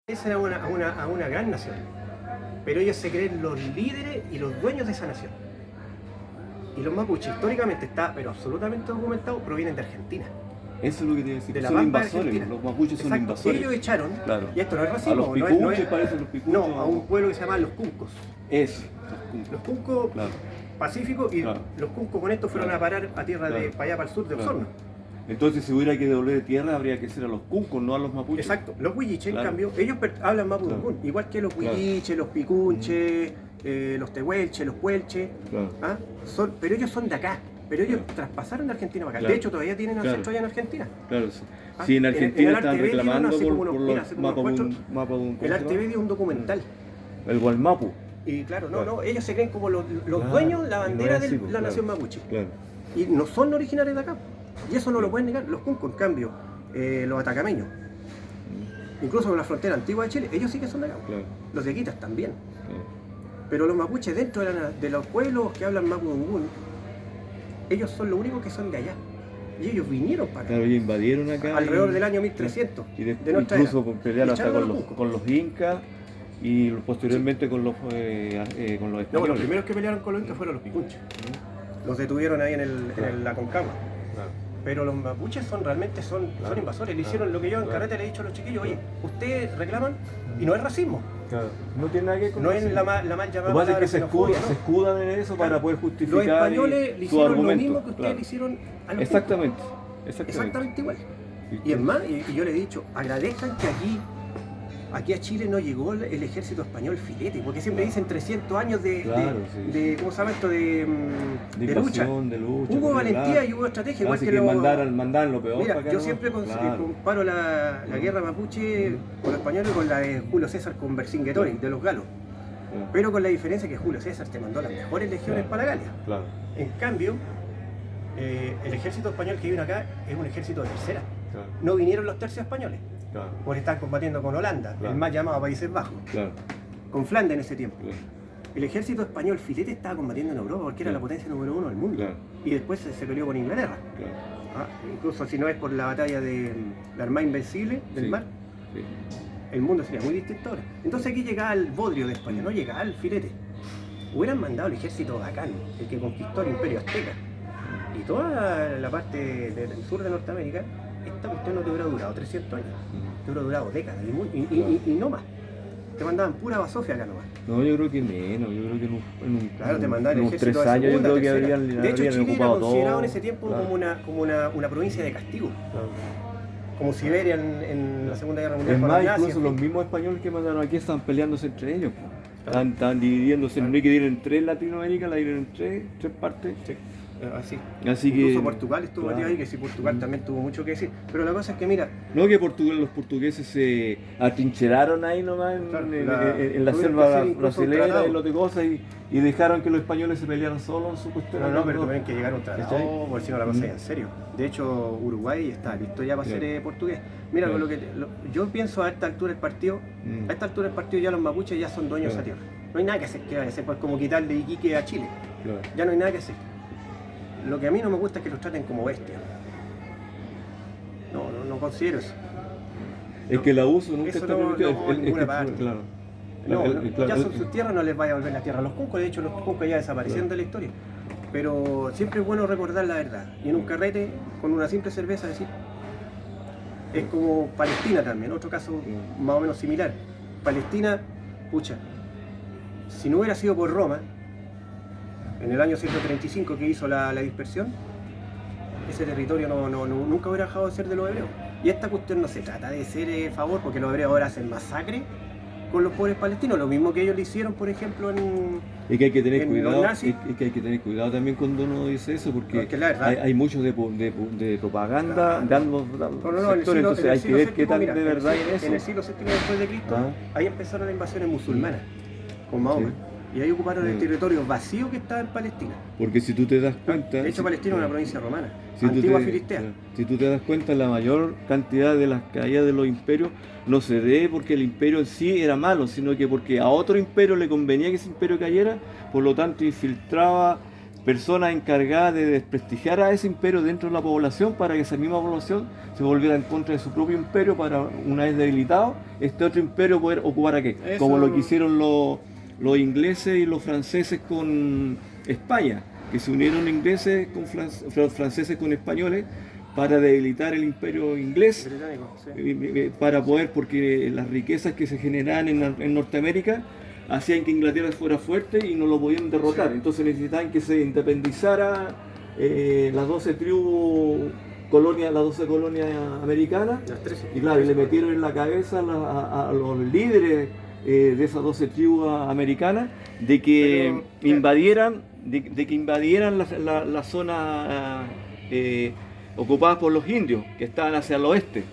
pertenecen a una gran nación, pero ellos se creen los líderes y los dueños de esa nación. Y los mapuches históricamente está, pero absolutamente documentado, provienen de Argentina. Eso es lo que te iba a decir. De la Son Pampa invasores, Argentina. los mapuches son Exacto. invasores. Ellos echaron, Claro. y esto no es A racismo, los picuches, parecen los picuches. no, a un pueblo que se llama los Cuncos. Eso, Los Cuncos claro. pacíficos, y Claro. los Cuncos con esto fueron Claro. a parar a tierra de, Claro. para allá para el sur de Claro. Osorno. Entonces, si hubiera que devolver tierra, habría que ser a los cuncos, no a los mapuches. Exacto. Los huilliches, Claro. en cambio, ellos hablan mapudungún, Claro. igual que los Claro. huilliches, los picunches, los tehuelches, los puelches. Claro. ¿Ah? Pero ellos son de acá. Pero ellos traspasaron de Argentina para acá. Claro. De hecho, todavía tienen Claro. ancestros allá en Argentina. Claro, sí. Ah, Sí, en Argentina el están ArtV dio reclamando hace como por unos- los mira, hace como unos mapudungun. El ArtV dio un documental. El Gualmapu. Y claro, Claro. no, ellos se creen como los Claro. dueños, la Y no bandera es de así, pues, la claro. nación mapuche. Claro. Y no son originarios de acá. Y eso no lo pueden negar. Los cuncos, en cambio, los atacameños, incluso en la frontera antigua de Chile, ellos sí que son de acá. Claro. Los de Quitas también. Claro. Pero los mapuches dentro de los pueblos que hablan mapudungún, ellos son los únicos que son de allá. Y ellos vinieron para acá. Claro, ellos invadieron acá. Alrededor del año 1300. Y de nuestra incluso era. pelearon hasta Echaron a con los los, cuncos. con los incas y posteriormente con los españoles. No, los primeros que pelearon con los incas fueron los picunches. Los detuvieron ahí en la Concagua. Claro. Pero los mapuches realmente son invasores. Le hicieron lo que yo en carrete le he dicho a los chiquillos: oye, ustedes reclaman, y no es racismo. Claro. No tiene nada que ver con No eso. es la mal Lo llamada que pasa es palabra que se xenofobia, ¿no? escudan en eso para Claro. poder Los justificar españoles le su hicieron lo argumento. mismo que ustedes Claro. le hicieron a los Exactamente. cuncos. Exactamente igual. ¿Viste? Y es más, y yo le he dicho, agradezcan que aquí a Chile no llegó el ejército español filete, porque siempre Claro. dicen 300 años Claro, sí. de ¿cómo se llama esto? De lucha. invasión, de lucha. Hubo pues, valentía claro. y hubo estrategia, Claro, igual así que que los... mandaran lo peor Mira, para acá, yo ¿no? siempre Claro. comparo la guerra mapuche con los españoles con la de Julio César con Vercingetorix, de los galos. Claro. Pero con la diferencia que Julio César te mandó las mejores legiones Claro. para Galia. Claro. En cambio, el ejército español que viene acá es un ejército de tercera. Claro. No vinieron los tercios españoles, Claro. porque están combatiendo con Holanda, Claro. el más llamado Países Bajos, Claro. con Flandes en ese tiempo. Claro. El ejército español filete estaba combatiendo en Europa porque era la Claro. potencia número uno del mundo. Claro. Y después se peleó con Inglaterra. Claro. Ah, incluso si no es por la batalla de la Armada Invencible del Sí. mar, Sí. el mundo sería muy distinto ahora. Entonces aquí llegaba el bodrio de España, no llegaba el filete. Hubieran mandado el ejército bacán, el que conquistó el imperio azteca. Y toda la parte del sur de Norteamérica, esta cuestión no te hubiera durado 300 años. Te hubiera durado décadas y no más. Te mandaban pura basofia acá nomás. No, yo creo que menos, yo creo que Claro, te mandaban el unos ejército 3 de años yo segunda, creo que tercera. habrían De hecho, Chile era ocupado considerado todo. en ese tiempo Claro. como una provincia de castigo. Claro. Como Siberia en la Segunda Guerra Mundial. Es con más, los nazis, incluso en los fin. mismos españoles que mandaron aquí están peleándose entre ellos. Po. Claro. Están dividiéndose, Claro. no hay que dividir en tres Latinoamérica, la dividen en tres partes. Sí, así. Así Incluso que. Portugal estuvo Claro. metido ahí, que sí, Portugal también tuvo mucho que decir. Pero la cosa es que, mira, No que los portugueses se atrincheraron ahí nomás en, Claro, en tuvieron la que selva hacer incluso un brasilera tratado. y lo de cosas y dejaron que los españoles se pelearan solos en su cuestión. no, pero tuvieron que llegar a un tratado, ¿Cachai? por si no la cosa en serio. De hecho, Uruguay está listo ya para Claro. ser portugués. Mira, Claro. con yo pienso a esta altura del partido, Mm. a esta altura del partido ya los mapuches ya son dueños de esa Claro. tierra. No hay nada que hacer, que vaya a hacer, pues como quitarle Iquique a Chile. Claro. Ya no hay nada que hacer. Lo que a mí no me gusta es que los traten como bestias. No considero eso. Es que el abuso nunca Eso está no- permitido. no, en ninguna parte. Claro. No, Claro, ya son sus tierras, no les vaya a volver la tierra a los cuncos. De hecho, los cuncos ya desaparecieron de la historia. Pero siempre es bueno recordar la verdad. Y en un carrete, con una simple cerveza, decir. Es como Palestina también, otro caso más o menos similar. Palestina, pucha, si no hubiera sido por Roma, en el año 135 que hizo la dispersión, ese territorio nunca hubiera dejado de ser de los hebreos. Y esta cuestión no se trata de ser favor, porque los hebreos ahora hacen masacre con los pobres palestinos, lo mismo que ellos le hicieron, por ejemplo, Y que hay que tener en cuidado, los nazis. y que hay que tener cuidado también cuando uno dice eso, No, porque es que la verdad. hay mucho de propaganda Claro. dando No, en el sectores, siglo- entonces en el hay que siglo ver qué VII, tan mira, de verdad hay en eso. En el siglo VII después de Cristo, Ah. ahí empezaron las invasiones musulmanas, con Mahoma. Y ahí ocuparon el Mm. territorio vacío que estaba en Palestina. Porque si tú te das cuenta... De hecho, si- Palestina es una provincia romana, si tú antigua te- filistea. Si tú te das cuenta, la mayor cantidad de las caídas de los imperios no se debe porque el imperio en sí era malo, sino que porque a otro imperio le convenía que ese imperio cayera, por lo tanto infiltraba personas encargadas de desprestigiar a ese imperio dentro de la población para que esa misma población se volviera en contra de su propio imperio para, una vez debilitado, este otro imperio poder ocupar aquí. Eso... Como lo que hicieron los ingleses y los franceses con España, que se unieron ingleses con franceses con españoles para debilitar el imperio inglés, británico, sí. para poder, porque las riquezas que se generaban en Norteamérica hacían que Inglaterra fuera fuerte y no lo podían derrotar. Entonces necesitaban que se independizara las 12 tribus, las 12 colonias americanas. Las 13. Y claro, y le metieron en la cabeza a los líderes de esas 12 tribus americanas de que invadieran la zona ocupada por los indios que estaban hacia el oeste.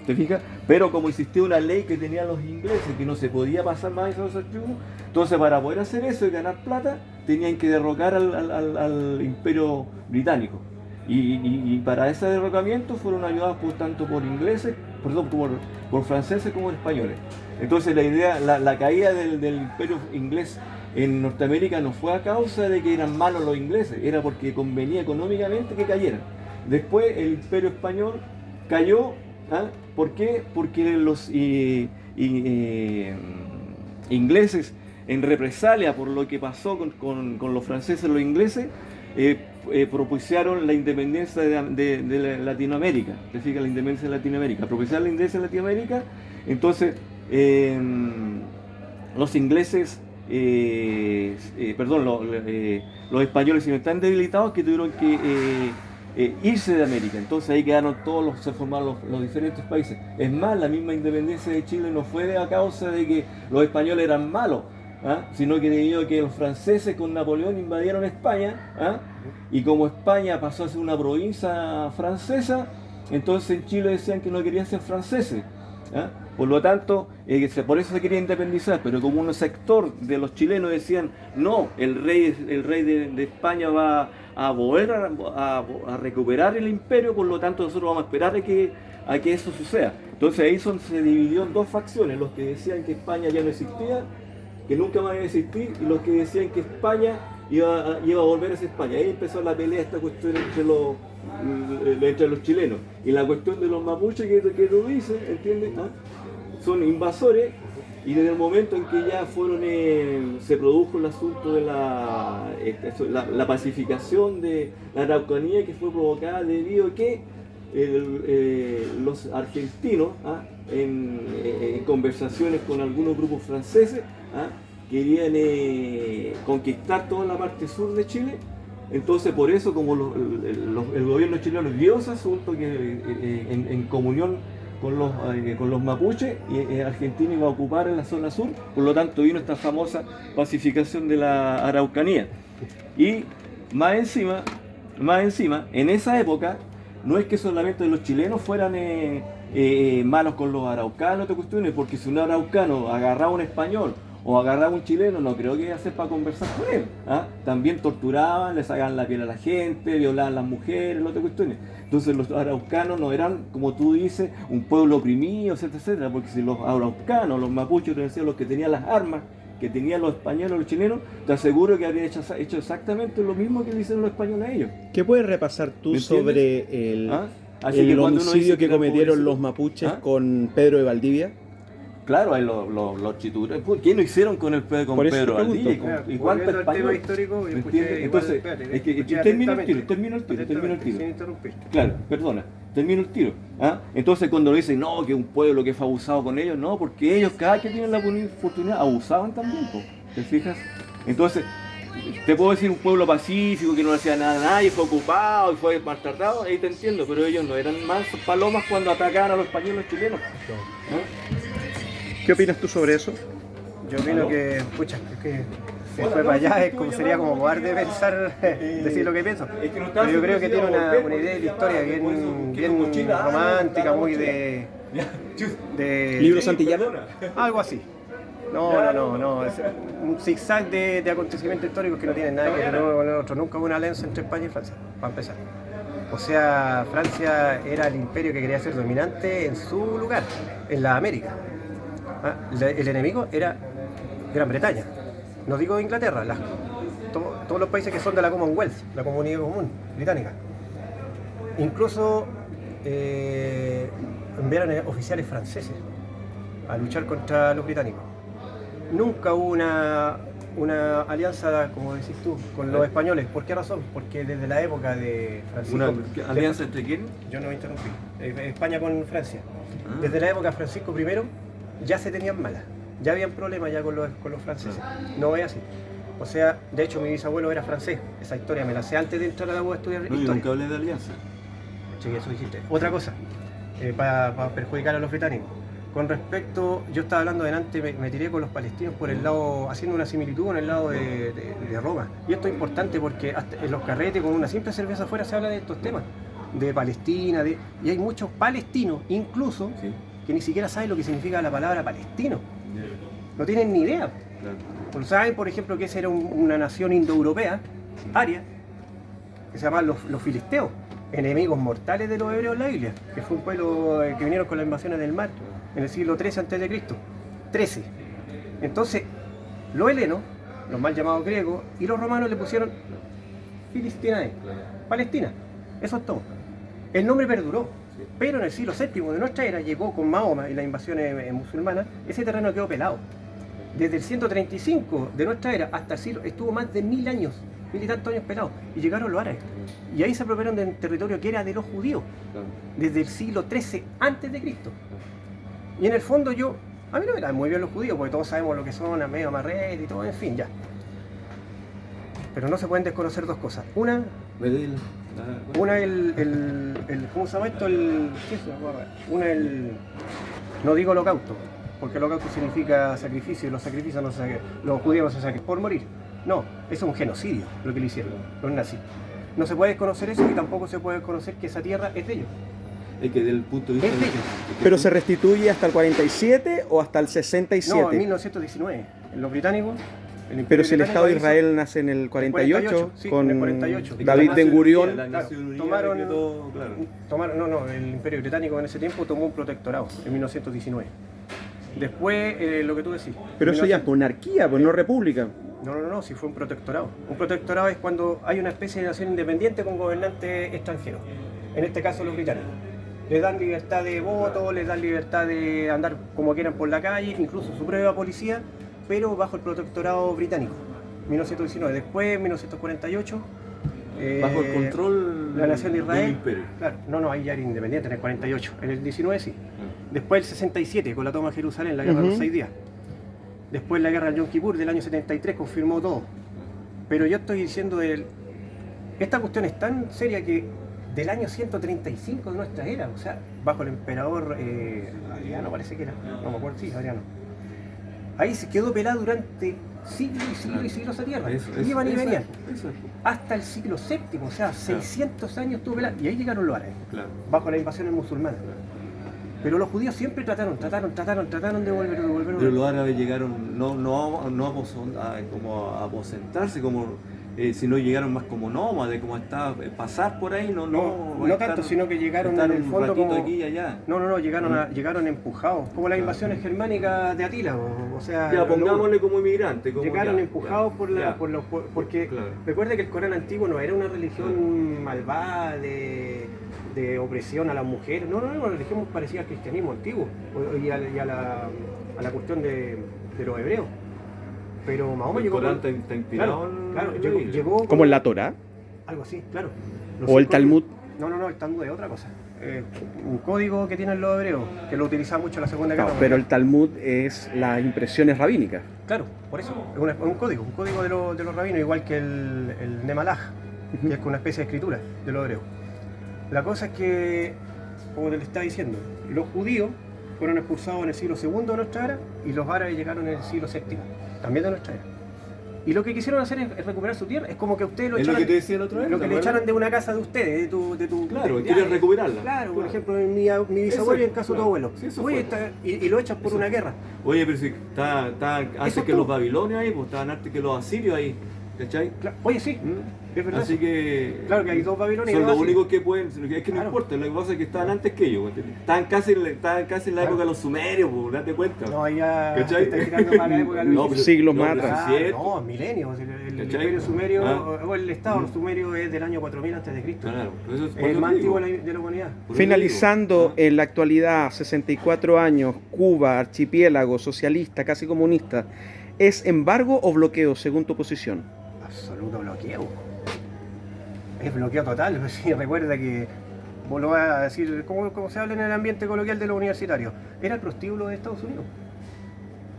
¿Te fijas? Pero como existía una ley que tenían los ingleses que no se podía pasar más de esos tribus, entonces para poder hacer eso y ganar plata tenían que derrocar al imperio británico. Y para ese derrocamiento fueron ayudados tanto por ingleses, por franceses como por españoles. Entonces la idea, la caída del imperio inglés en Norteamérica no fue a causa de que eran malos los ingleses, era porque convenía económicamente que cayeran. Después el imperio español cayó. ¿Ah? ¿Por qué? Porque los ingleses, en represalia por lo que pasó con los franceses y los ingleses, propiciaron la independencia de Latinoamérica. ¿Te fijas? La independencia de Latinoamérica. Propiciar la independencia de Latinoamérica. Entonces, los ingleses, los españoles, si no están debilitados, que tuvieron que irse de América. Entonces ahí quedaron se formaron los diferentes países. Es más, la misma independencia de Chile no fue a causa de que los españoles eran malos, sino que debido a que los franceses con Napoleón invadieron España, y como España pasó a ser una provincia francesa, entonces en Chile decían que no querían ser franceses. Por lo tanto, por eso se quería independizar, pero como un sector de los chilenos decían, no, el rey de España va a volver a recuperar el imperio, por lo tanto nosotros vamos a esperar a que eso suceda. Entonces ahí se dividió en dos facciones, los que decían que España ya no existía, que nunca más iba a existir, y los que decían que España iba a volver a ser España. Ahí empezó la pelea, esta cuestión entre los chilenos. Y la cuestión de los mapuches que tú dices, ¿entiendes? Son invasores, y desde el momento en que ya se produjo el asunto de la pacificación de la Araucanía, que fue provocada debido a que los argentinos, en conversaciones con algunos grupos franceses, querían conquistar toda la parte sur de Chile. Entonces, por eso, como el gobierno chileno vio ese asunto, que en comunión con los mapuches, y Argentina iba a ocupar en la zona sur, por lo tanto vino esta famosa pacificación de la Araucanía. Y más encima, en esa época, no es que solamente los chilenos fueran malos con los araucanos, porque si un araucano agarraba a un español o agarraba a un chileno, no creo que iba a ser para conversar con él. También torturaban, le sacaban la piel a la gente, violaban a las mujeres, no te cuestiones. Entonces los araucanos no eran, como tú dices, un pueblo oprimido, etcétera, etcétera, porque si los araucanos, los mapuches, los que tenían las armas que tenían los españoles, los chilenos, te aseguro que habrían hecho exactamente lo mismo que le hicieron los españoles a ellos. ¿Qué puedes repasar tú sobre el homicidio que cometieron los mapuches con Pedro de Valdivia? Claro, los chituras. ¿Qué no hicieron con Pedro Valdivia? ¿Y cuánto español? Histórico, entonces, es que termino el tiro. Claro, perdona, termino el tiro. Entonces cuando dicen, no, que un pueblo que fue abusado con ellos, no, porque ellos cada que tienen la oportunidad abusaban también, ¿te fijas? Entonces, te puedo decir un pueblo pacífico que no le hacía nada a nadie, fue ocupado y fue maltratado, ahí te entiendo, pero ellos no eran más palomas cuando atacaban a los españoles chilenos. ¿Qué opinas tú sobre eso? Yo opino que, si fue para allá sería como cobarde pensar, decir lo que pienso. Pero yo creo que tiene una idea de la historia bien romántica, muy de ¿Libro Santillano? Algo así. No, es un zigzag de acontecimientos históricos que no tienen nada que ver con el otro. Nunca hubo una alianza entre España y Francia, para empezar. O sea, Francia era el imperio que quería ser dominante en su lugar, en la América. El enemigo era Gran Bretaña, no digo Inglaterra, todo todos los países que son de la Commonwealth, la Comunidad Común Británica. Incluso enviaron oficiales franceses a luchar contra los británicos. Nunca hubo una alianza, como decís tú, con los españoles. ¿Por qué razón? Porque desde la época de Francisco... ¿Una alianza entre quién? Yo no me interrumpí. España con Francia. Desde la época de Francisco I ya se tenían malas. Ya habían problemas ya con los franceses. No es así. O sea, de hecho mi bisabuelo era francés. Esa historia me la sé antes de entrar a la U a estudiar historia. Yo nunca hablé de alianza. Sí, eso dijiste. Otra cosa, para perjudicar a los británicos. Con respecto, yo estaba hablando delante, me tiré con los palestinos por el lado, haciendo una similitud con el lado de Roma. Y esto es importante porque hasta en los carretes, con una simple cerveza afuera, se habla de estos temas. De Palestina, y hay muchos palestinos, incluso, sí, que ni siquiera saben lo que significa la palabra palestino. No tienen ni idea. Claro. Saben, por ejemplo, que esa era una nación indoeuropea, aria, que se llamaban los filisteos, enemigos mortales de los hebreos en la Biblia, que fue un pueblo que vinieron con las invasiones del mar en el siglo XIII a.C. 13. Entonces, los helenos, los mal llamados griegos, y los romanos le pusieron Filistinae, Palestina. Eso es todo. El nombre perduró, pero en el siglo VII de nuestra era llegó con Mahoma y las invasiones musulmanas, ese terreno quedó pelado. Desde el 135 de nuestra era hasta el siglo, estuvo más de 1000 años, 1000 y tantos años pelado, y llegaron los árabes. Y ahí se apropiaron del territorio que era de los judíos, desde el siglo XIII antes de Cristo. Y en el fondo a mí no me dan muy bien los judíos, porque todos sabemos lo que son, medio amarret y todo, en fin, ya. Pero no se pueden desconocer dos cosas. Una, ¿cómo se llama esto? No digo holocausto, porque holocausto significa sacrificio, y los sacrificios los judíos no se sacrifican por morir. No, eso es un genocidio, lo que le hicieron los nazis. No se puede desconocer eso y tampoco se puede desconocer que esa tierra es de ellos. Es que del punto de vista... Es de ellos. ¿Pero se restituye hasta el 47 o hasta el 67? No, en 1919. Los británicos... Pero si el Estado de Israel nace en el 48, sí, con en el 48. David Ben Gurión, el Imperio Británico en ese tiempo tomó un protectorado en 1919. Después, lo que tú decís. Pero eso ya es monarquía, pues no república. No, sí fue un protectorado. Un protectorado es cuando hay una especie de nación independiente con gobernantes extranjeros. En este caso los británicos. Les dan libertad de voto, les dan libertad de andar como quieran por la calle, incluso su propia policía, pero bajo el protectorado británico, 1919. Después, 1948, bajo el control la nación de Israel, del imperio. Claro, ahí ya era independiente en el 48, en el 19 sí. Después el 67, con la toma de Jerusalén, la guerra de los 6 días. Después la guerra del Yom Kippur del año 73 confirmó todo. Pero yo estoy diciendo, esta cuestión es tan seria que del año 135 de nuestra era, o sea, bajo el emperador Adriano parece que era, no me acuerdo, sí, Adriano. Ahí se quedó pelada durante siglos y siglos y siglos a tierra. Iban y venían. Hasta el siglo VII, o sea, 600 años estuvo pelada. Y ahí llegaron los árabes, bajo las invasiones musulmanas. Pero los judíos siempre trataron de volver. Pero los árabes llegaron no a aposentarse, sino llegaron más como nómades, como pasar por ahí, no tanto, sino que llegaron en el fondo como aquí y allá. Llegaron empujados, como las invasiones germánicas de Atila, o sea, ya pongámosle como inmigrantes, llegaron empujados porque recuerde que el Corán antiguo no era una religión malvada de opresión a las mujeres, no, una religión parecida al cristianismo antiguo y a la cuestión de los hebreos. Pero Mahoma llegó. ¿El Corán está inspirado? Claro, llegó. ¿Como en la Torá? Algo así, claro. ¿O el Talmud? No, el Talmud es otra cosa. Un código que tienen los hebreos, que lo utilizaban mucho en la Segunda Guerra. Pero el Talmud es las impresiones rabínicas. Claro, por eso. Es un código de los rabinos, igual que el Nemalaj, que es una especie de escritura de los hebreos. La cosa es que, como te le estaba diciendo, los judíos fueron expulsados en el siglo II de nuestra era y los árabes llegaron en el siglo VII, también de nuestra era. Y lo que quisieron hacer es recuperar su tierra. Es como que ustedes lo echaron. Es lo que te decía la otra vez. Lo que le echaron de una casa de ustedes, de tu. Claro, quieren recuperarla. Claro, por ejemplo, mi bisabuelo y en caso de tu abuelo. Sí, y lo echan por una guerra. Oye, pero si está antes que los babilonios ahí, pues estaban antes que los asirios ahí. ¿Cachai? Oye, sí. Es verdad. Así que. Claro que hay dos Babilonia. Son y los dos únicos que pueden. Es que no Claro. importa, lo que pasa es que estaban antes que ellos. Estaban casi en la época de los sumerios, date cuenta. No, ahí ya ¿Cachai? está tirando para la época de los pero- siglos no, más pero atrás. es cierto. No, milenios. El ¿Cachai? imperio sumerio, Ah. o el estado sumerio es del año 4000 a.C. Claro, eso es Es el más antiguo de la humanidad. Por eso Finalizando digo, en la actualidad, 64 años, Cuba, archipiélago, socialista, casi comunista, ¿es embargo o bloqueo según tu posición? Absoluto bloqueo. Es bloqueo total. Pues sí, recuerda que, vos lo vas a decir, como se habla en el ambiente coloquial de los universitarios, era el prostíbulo de Estados Unidos.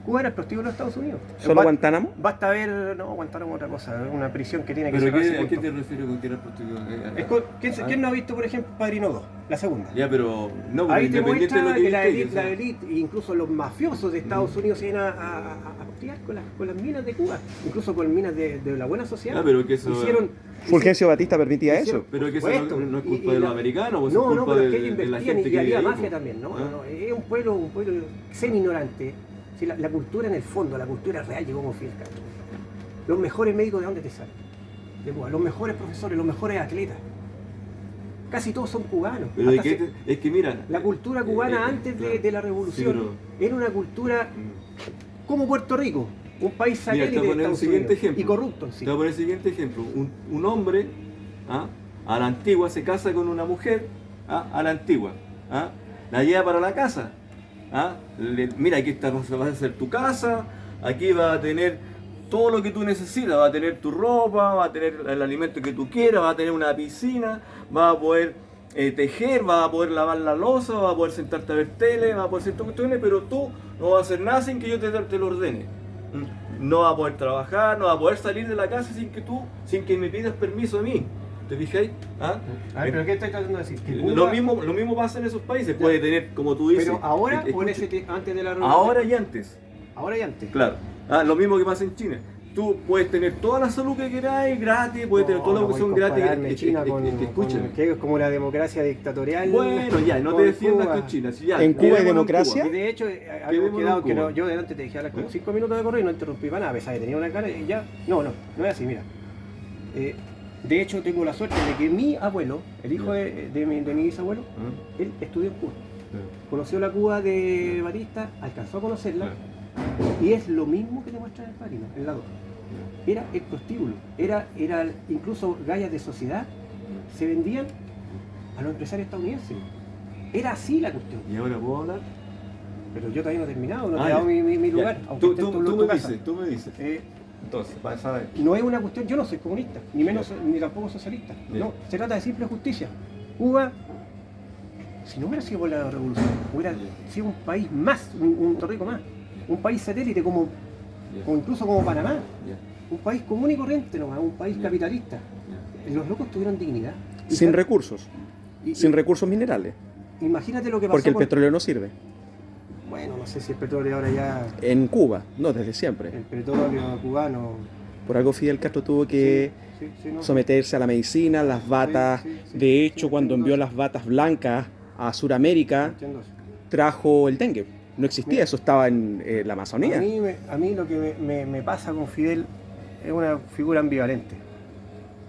Cuba era el prostíbulo de Estados Unidos. ¿Solo Guantánamo? Basta ver, no, Guantánamo otra cosa, una prisión que tiene que ¿Pero cerrarse, a qué punto. te refieres con que era prostitución? ¿Quién no ha visto, por ejemplo, Padrino 2, la segunda? Ya, pero no, pero Ahí te independiente de muestra lo que que la viste, élite, o sea, la élite, e incluso los mafiosos de Estados Unidos se iban a pelear con las minas de Cuba, incluso con minas de la buena sociedad. Ah, pero que eso- ¿Fulgencio Batista permitía hicieron- eso? Pero que eso supuesto. no es Y- culpa y de los la- americanos, pues No, es no, culpa pero es que de ellos la invertían gente y que había vive ahí, mafia pues. también, ¿no? ¿Ah? No, es un pueblo semi-ignorante. Si la cultura en el fondo, la cultura real llegó como Fidel Castro. Los mejores médicos, ¿de dónde te salen? De Cuba. Los mejores profesores, los mejores atletas. Casi todos son cubanos. Pero de Hasta que, es que mira, la cultura cubana antes claro. de la revolución Sí, era una cultura como Puerto Rico, un país Mira, satélite te voy a de poner un Estados siguiente Unidos, ejemplo. y corrupto en sí. Te voy a poner el siguiente ejemplo. Un hombre a la antigua se casa con una mujer a la antigua. La lleva para la casa. Mira, aquí está, va a ser tu casa, aquí va a tener todo lo que tú necesitas, va a tener tu ropa, va a tener el alimento que tú quieras, va a tener una piscina, va a poder tejer, va a poder lavar la loza, va a poder sentarte a ver tele, va a poder hacer todo cuestiones, pero tú no vas a hacer nada sin que yo te lo ordene. No vas a poder trabajar, no vas a poder salir de la casa sin que me pidas permiso a mí. ¿Te fijáis? A ver, ¿pero qué estás tratando de decir? Que Lo Cuba- mismo pasa en esos países, puede tener, como tú dices. Pero ahora o en escucha, antes de la revolución. ahora y antes. Ahora y antes. Claro. Lo mismo que pasa en China. Tú puedes tener toda la salud que queráis gratis, puedes tener toda la educación gratis. China Escúchame. que es como la democracia dictatorial. Bueno, ya, no con te defiendas Cuba. con China. Si ya, ¿En Cuba hay quedémonos en democracia? Y de hecho, habíamos Quedémonos quedado en que Cuba. yo delante te dejé hablar como 5 minutos de correo y no interrumpí para nada, a pesar de que tenía una cara y ya. No es así, mira. De hecho, tengo la suerte de que mi abuelo, el hijo de mi bisabuelo, él estudió en Cuba. Conoció la Cuba de Batista, alcanzó a conocerla, y es lo mismo que te muestra en el Padrino, el lado. Era el prostíbulo, era incluso gallas de sociedad se vendían a los empresarios estadounidenses. Era así la cuestión. ¿Y ahora puedo hablar? Pero yo todavía no he terminado, no Ah, he dado ya. mi Ya. lugar. aunque esté en tu casa. Tú me dices. Entonces, vas a ver. No es una cuestión, yo no soy comunista, ni menos ni tampoco socialista. Ya. No, se trata de simple justicia. Cuba, si no hubiera sido por la revolución, hubiera sido un país más, un Puerto Rico más, un país satélite como incluso como Panamá, un país común y corriente nomás, un país capitalista. Los locos tuvieron dignidad. Sin recursos, sin recursos minerales, Imagínate lo que pasó porque el con- petróleo no sirve. Bueno, no sé si el petróleo ahora ya, En Cuba, no, desde siempre. el petróleo cubano. Por algo Fidel Castro tuvo que Sí, no. someterse a la medicina, las batas. sí, De hecho, sí, cuando entiendo envió eso. las batas blancas a Sudamérica, Entiendo eso. trajo el dengue. No existía, Mira. eso estaba en la Amazonía. A mí lo que me pasa con Fidel es una figura ambivalente.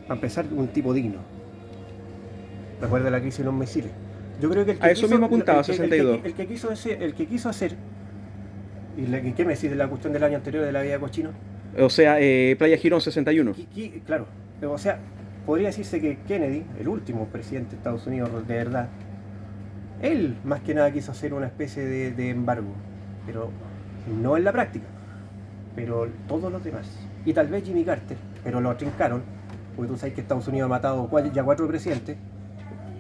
Para empezar, un tipo digno. Recuerda la crisis de los misiles. Yo creo que el que A eso mismo apuntaba, el que 62. El que quiso hacer, y ¿qué me decís de la cuestión del año anterior de la vida de cochino? O sea, Playa Girón 61. Claro, o sea, podría decirse que Kennedy, el último presidente de Estados Unidos de verdad, él más que nada quiso hacer una especie de embargo, pero no en la práctica, pero todos los demás. Y tal vez Jimmy Carter, pero lo trincaron, porque tú sabes que Estados Unidos ha matado ya 4 presidentes,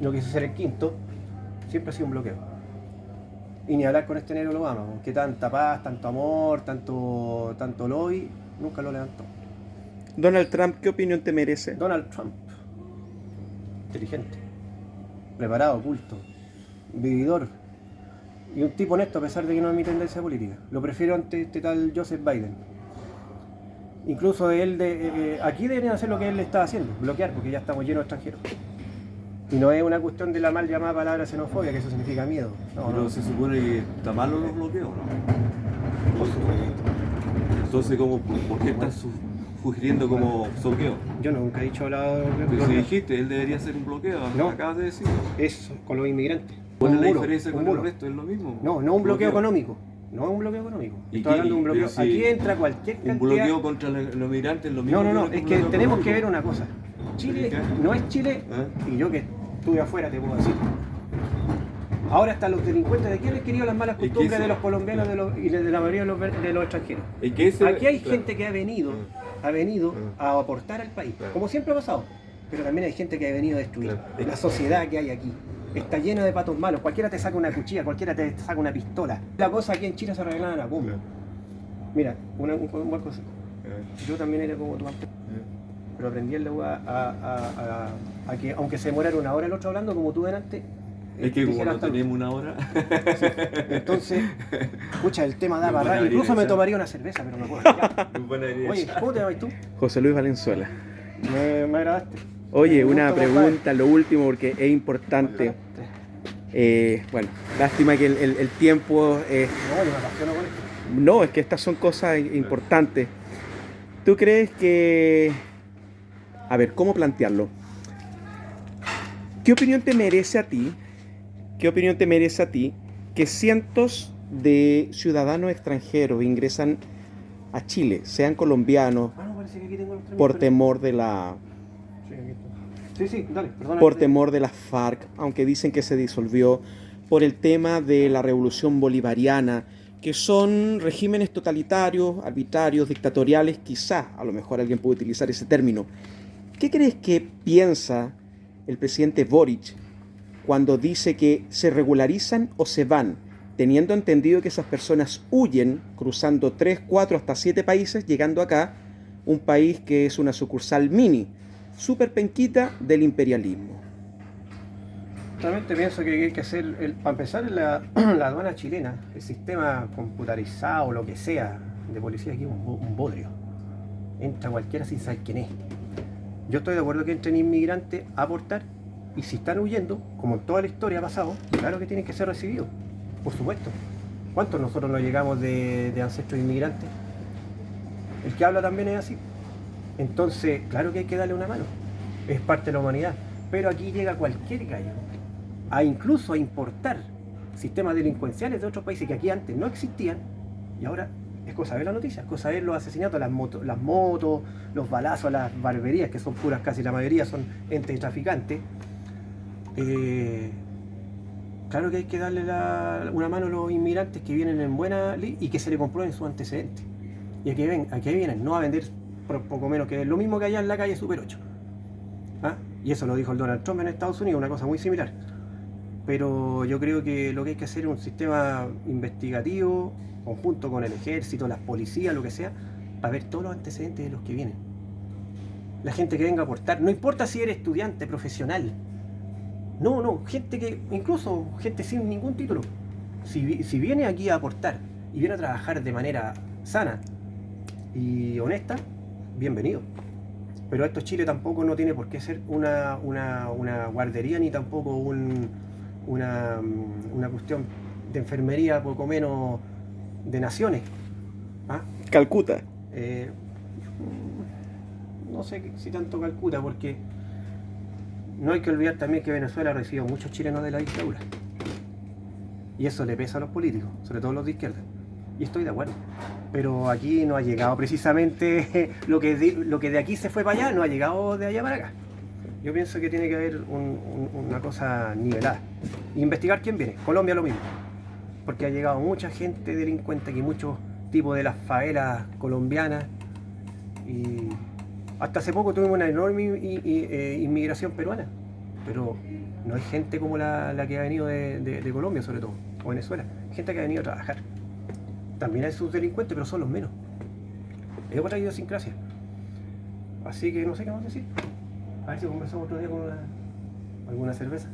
no quiso ser el quinto, siempre ha sido un bloqueo. Y ni hablar con este negro lo Obama, que tanta paz, tanto amor, tanto lobby, nunca lo levantó. Donald Trump, ¿qué opinión te merece? Donald Trump, inteligente, preparado, culto, vividor y un tipo honesto a pesar de que no es mi tendencia política. Lo prefiero ante este tal Joseph Biden. Incluso aquí deberían hacer lo que él está haciendo, bloquear, porque ya estamos llenos de extranjeros. Y no es una cuestión de la mal llamada palabra xenofobia, que eso significa miedo. No, Pero no. se supone que está malo los bloqueos, ¿no? Por supuesto. Entonces, ¿por qué estás sugiriendo como bloqueo. Yo nunca he dicho hablado Pero si dijiste, él debería hacer un bloqueo, No. acabas de decir. es con los inmigrantes. ¿Cuál es Un la muro, diferencia un con muro. el resto? ¿Es lo mismo? No, no un bloqueo económico. No un bloqueo económico. ¿Y Estoy qué? hablando de un bloqueo. Pero si Aquí entra cualquier cantidad. Un bloqueo contra los migrantes es lo mismo. No, un es que bloqueo tenemos que económico. ver una cosa. Chile ¿Qué? no es Chile, ¿Eh? y yo que estuve afuera te puedo decir. Ahora están los delincuentes. ¿De quién les querido las malas ¿Y qué costumbres hizo? de los colombianos y de la mayoría de los extranjeros? ¿Y qué es Aquí hay claro. gente que ha venido a aportar al país, Claro. como siempre ha pasado. Pero también hay gente que ha venido a destruir. Claro. La sociedad que hay aquí está llena de patos malos. Cualquiera te saca una cuchilla, cualquiera te saca una pistola. La cosa aquí en Chile se arreglaban a bomba. Mira, un buen cosa. Yo también era como tu antes, pero aprendí en la U a que aunque se demorara una hora el otro hablando, como tú delante. Es que como dijera no hasta- tenemos una hora. Entonces, escucha, el tema da Muy para buena rato. Incluso me dirección. tomaría una cerveza, pero no puedo. Ya. Oye, ¿cómo te llamas tú? José Luis Valenzuela. Me agradaste. Oye, Un una gusto, compadre. pregunta, lo último, porque es importante. Bueno, lástima que el tiempo es... No, yo me apasiono con esto. No, es que estas son cosas importantes. ¿Tú crees que... A ver, ¿cómo plantearlo? ¿Qué opinión te merece a ti? ¿Qué opinión te merece a ti que cientos de ciudadanos extranjeros ingresan a Chile, sean colombianos, Ah, no, parece que aquí tengo los tres por mil temor de la... Sí, aquí está. Sí, dale, perdona. por temor de las FARC, aunque dicen que se disolvió, por el tema de la revolución bolivariana, que son regímenes totalitarios, arbitrarios, dictatoriales, quizá, a lo mejor alguien puede utilizar ese término. ¿Qué crees que piensa el presidente Boric cuando dice que se regularizan o se van, teniendo entendido que esas personas huyen, cruzando 3, 4, hasta 7 países, llegando acá, un país que es una sucursal mini, súper penquita del imperialismo? Realmente pienso que hay que hacer, para empezar, la aduana chilena, el sistema computarizado, lo que sea, de policía aquí es un bodrio. Entra cualquiera sin saber quién es. Yo estoy de acuerdo que entren inmigrantes a aportar, y si están huyendo, como en toda la historia ha pasado, claro que tienen que ser recibidos, por supuesto. ¿Cuántos nosotros no llegamos de ancestros inmigrantes? El que habla también es así. Entonces, claro que hay que darle una mano, es parte de la humanidad. Pero aquí llega cualquier gallo, incluso a importar sistemas delincuenciales de otros países que aquí antes no existían, y ahora es cosa de ver la noticia, es cosa de ver los asesinatos, las motos, los balazos, las barberías, que son puras, casi la mayoría son entes traficantes. Claro que hay que darle una mano a los inmigrantes que vienen en buena ley y que se le comprueben sus antecedentes. Y aquí vienen, no a vender por poco menos que lo mismo que allá en la calle Super 8. ¿Ah? Y eso lo dijo el Donald Trump en Estados Unidos, una cosa muy similar. Pero yo creo que lo que hay que hacer es un sistema investigativo, conjunto con el ejército, las policías, lo que sea, para ver todos los antecedentes de los que vienen. La gente que venga a aportar, no importa si eres estudiante, profesional. No, gente que, incluso gente sin ningún título. Si viene aquí a aportar y viene a trabajar de manera sana y honesta, bienvenido. Pero esto Chile tampoco no tiene por qué ser una guardería ni tampoco una cuestión de enfermería poco menos de naciones. ¿Ah? Calcuta. No sé si tanto Calcuta, porque no hay que olvidar también que Venezuela recibió muchos chilenos de la dictadura. Y eso le pesa a los políticos, sobre todo los de izquierda. Y estoy de acuerdo. Pero aquí no ha llegado precisamente lo que de aquí se fue para allá, no ha llegado de allá para acá. Yo pienso que tiene que haber una cosa nivelada. Investigar quién viene. Colombia lo mismo. Porque ha llegado mucha gente delincuente aquí, muchos tipos de las favelas colombianas. Y hasta hace poco tuvimos una enorme inmigración peruana. Pero no hay gente como la que ha venido de Colombia, sobre todo, o Venezuela. Gente que ha venido a trabajar. También hay sus delincuentes, pero son los menos. Es otra idiosincrasia. Así que no sé qué más decir. A ver si conversamos otro día con alguna cerveza.